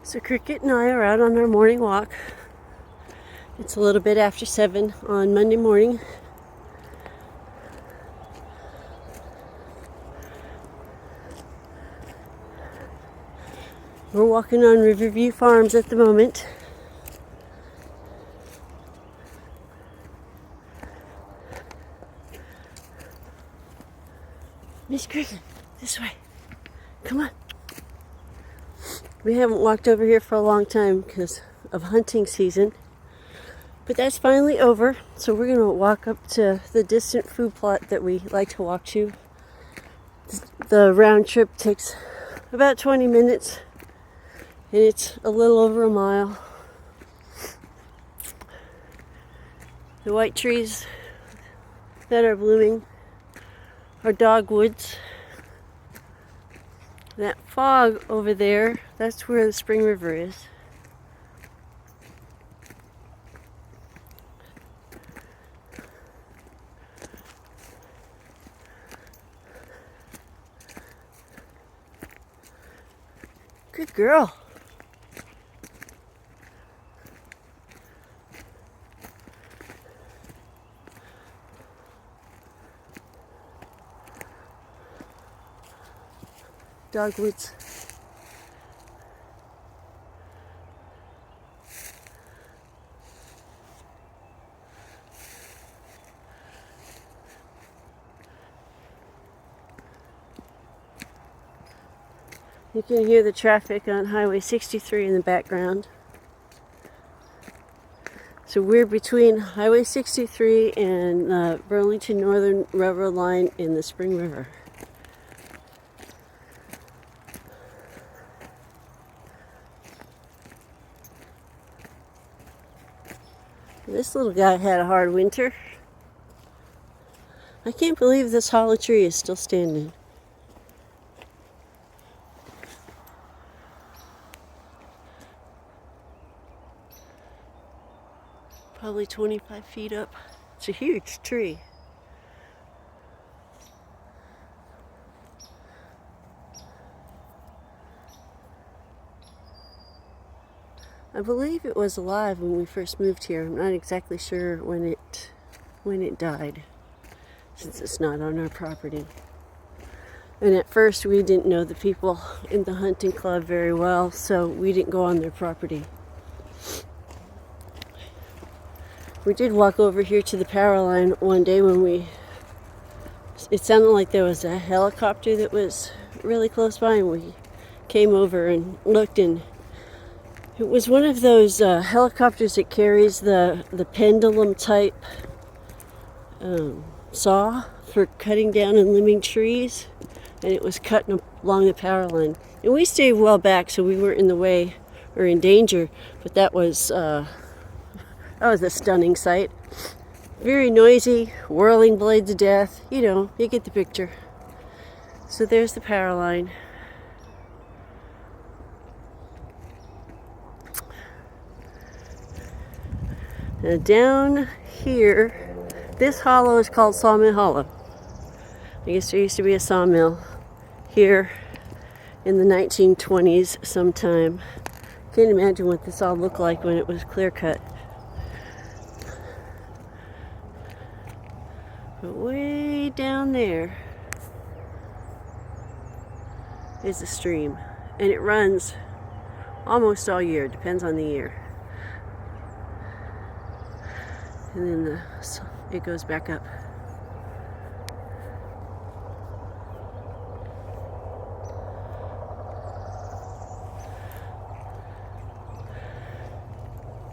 So Cricket and I are out on our morning walk. It's a little bit after 7 on Monday morning. We're walking on Riverview Farms at the moment. Miss Cricket, this way. Come on. We haven't walked over here for a long time because of hunting season. But that's finally over, so we're going to walk up to the distant food plot that we like to walk to. The round trip takes about 20 minutes, and it's a little over a mile. The white trees that are blooming are dogwoods. That fog over there, that's where the Spring River is. Good girl. Dogwoods. You can hear the traffic on Highway 63 in the background. So we're between Highway 63 and the Burlington Northern Railroad line in the Spring River. This little guy had a hard winter. I can't believe this hollow tree is still standing. Probably 25 feet up. It's a huge tree. I believe it was alive when we first moved here. I'm not exactly sure when it died, since it's not on our property. And at first we didn't know the people in the hunting club very well, so we didn't go on their property. We did walk over here to the power line one day when it sounded like there was a helicopter that was really close by, and we came over and looked, and it was one of those helicopters that carries the pendulum type saw for cutting down and limbing trees, and it was cutting along the power line. And we stayed well back, so we weren't in the way or in danger, but that was a stunning sight. Very noisy, whirling blades of death. You know, you get the picture. So there's the power line. Now down here, this hollow is called Sawmill Hollow. I guess there used to be a sawmill here in the 1920s sometime. Can't imagine what this all looked like when it was clear cut. But way down there is a stream, and it runs almost all year, depends on the year. And then it goes back up.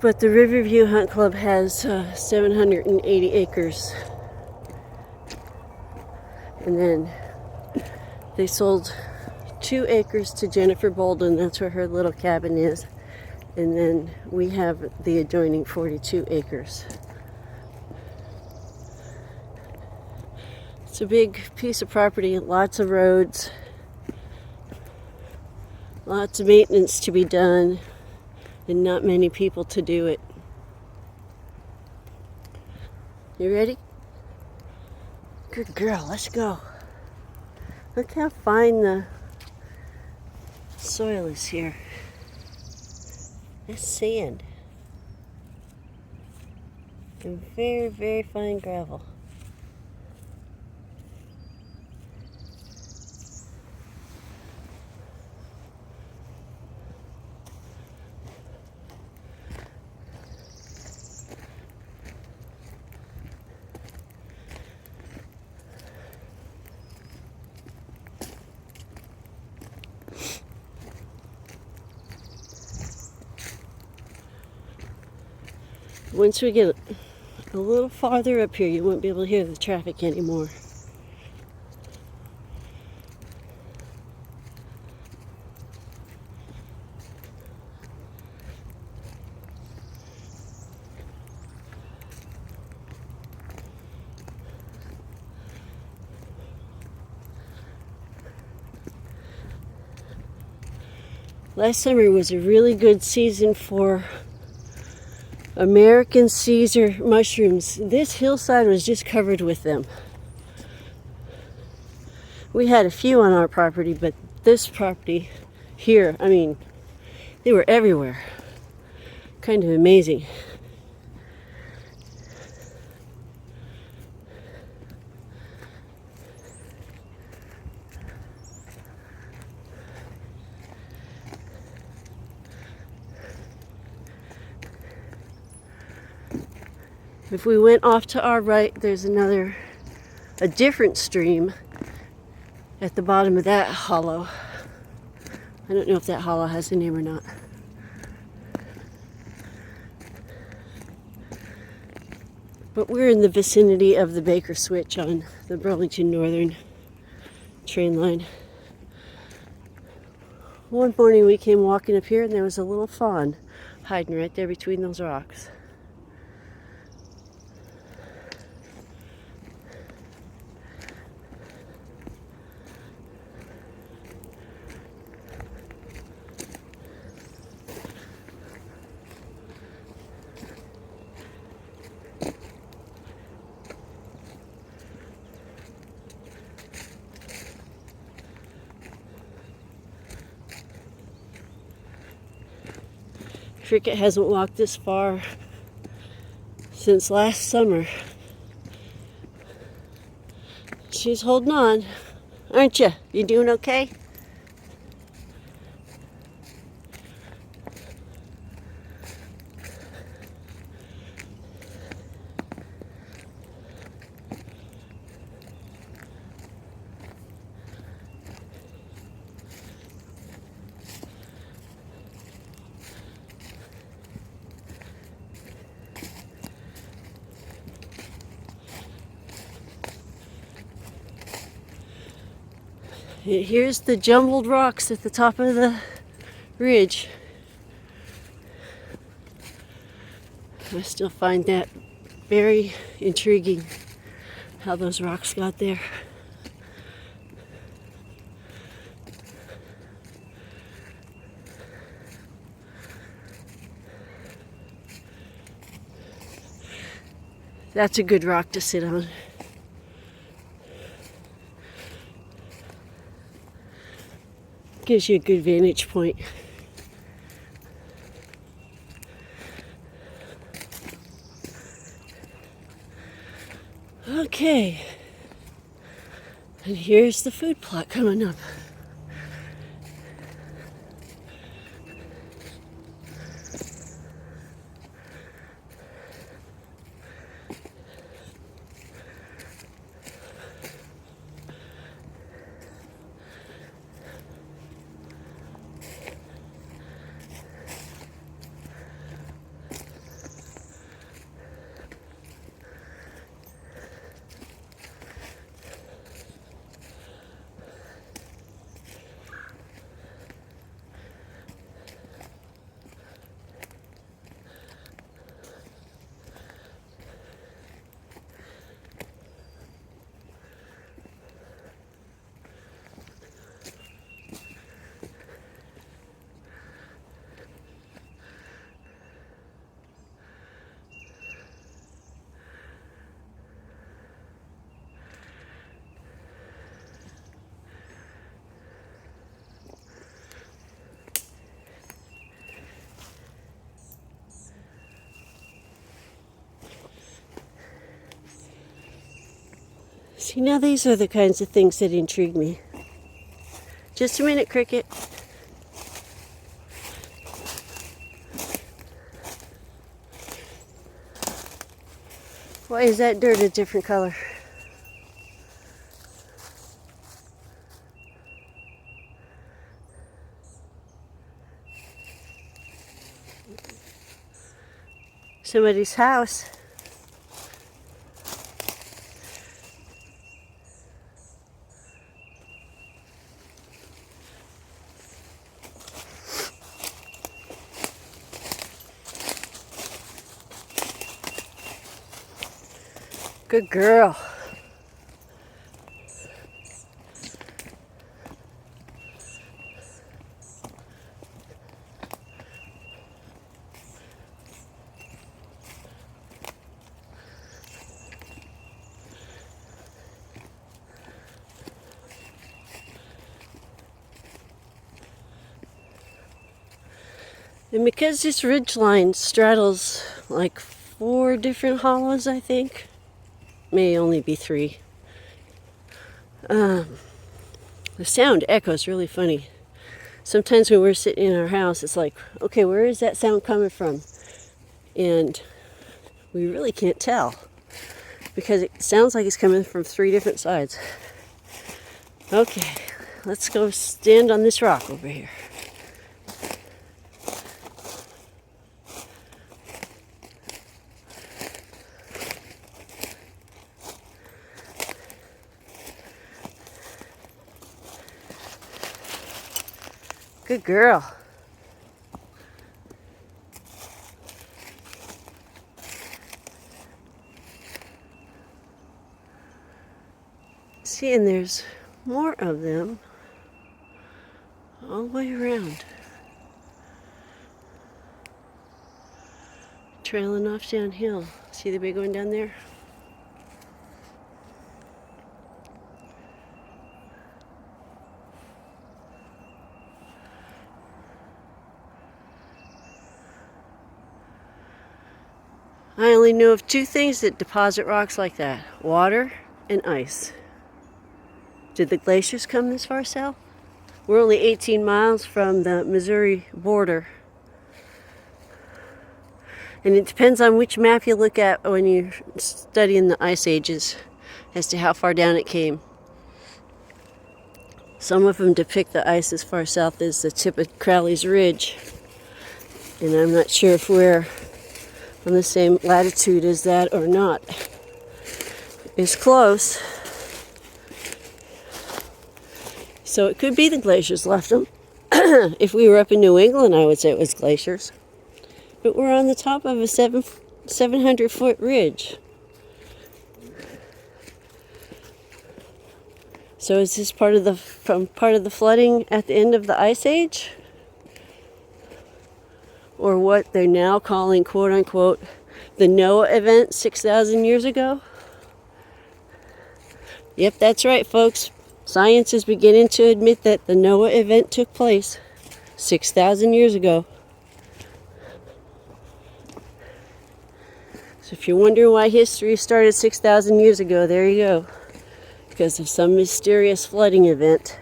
But the Riverview Hunt Club has 780 acres. And then they sold 2 acres to Jennifer Bolden. That's where her little cabin is. And then we have the adjoining 42 acres. It's a big piece of property, lots of roads, lots of maintenance to be done, and not many people to do it. You ready? Good girl, let's go. Look how fine the soil is here. That's sand. And very, very fine gravel. Once we get a little farther up here, you won't be able to hear the traffic anymore. Last summer was a really good season for American Caesar mushrooms. This hillside was just covered with them. We had a few on our property, but this property here, I mean, they were everywhere. Kind of amazing. If we went off to our right, there's a different stream at the bottom of that hollow. I don't know if that hollow has a name or not. But we're in the vicinity of the Baker Switch on the Burlington Northern train line. One morning we came walking up here and there was a little fawn hiding right there between those rocks. Cricket hasn't walked this far since last summer. She's holding on, aren't you? You doing okay? Here's the jumbled rocks at the top of the ridge. I still find that very intriguing, how those rocks got there. That's a good rock to sit on. Gives you a good vantage point. Okay, and here's the food plot coming up. See, now these are the kinds of things that intrigue me. Just a minute, Cricket. Why is that dirt a different color? Somebody's house. Good girl. And because this ridgeline straddles like 4 different hollows, I think, may only be 3. The sound echoes really funny. Sometimes when we're sitting in our house, it's like, okay, where is that sound coming from? And we really can't tell because it sounds like it's coming from 3 different sides. Okay, let's go stand on this rock over here. Good girl. See, and there's more of them all the way around. Trailing off downhill. See the big one down there? I only know of 2 things that deposit rocks like that: water and ice. Did the glaciers come this far south? We're only 18 miles from the Missouri border. And it depends on which map you look at when you're studying the ice ages as to how far down it came. Some of them depict the ice as far south as the tip of Crowley's Ridge. And I'm not sure if we're on the same latitude as that or not. It's close. So it could be the glaciers left them. If we were up in New England, I would say it was glaciers. But we're on the top of a 700-foot ridge. So is this part of the flooding at the end of the Ice Age? Or what they're now calling, quote unquote, the Noah event 6,000 years ago? Yep, that's right, folks. Science is beginning to admit that the Noah event took place 6,000 years ago. So if you're wondering why history started 6,000 years ago, there you go. Because of some mysterious flooding event.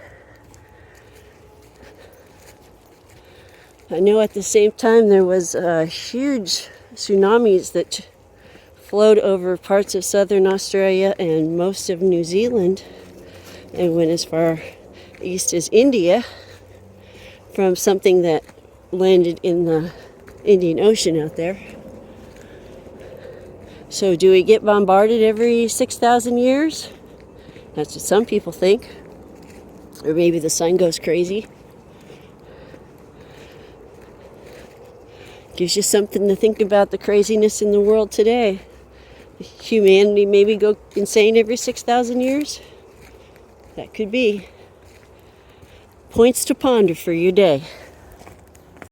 I know at the same time there was huge tsunamis that flowed over parts of southern Australia and most of New Zealand and went as far east as India from something that landed in the Indian Ocean out there. So do we get bombarded every 6,000 years? That's what some people think. Or maybe the sun goes crazy. Gives you something to think about the craziness in the world today. Humanity maybe go insane every 6,000 years? That could be. Points to ponder for your day.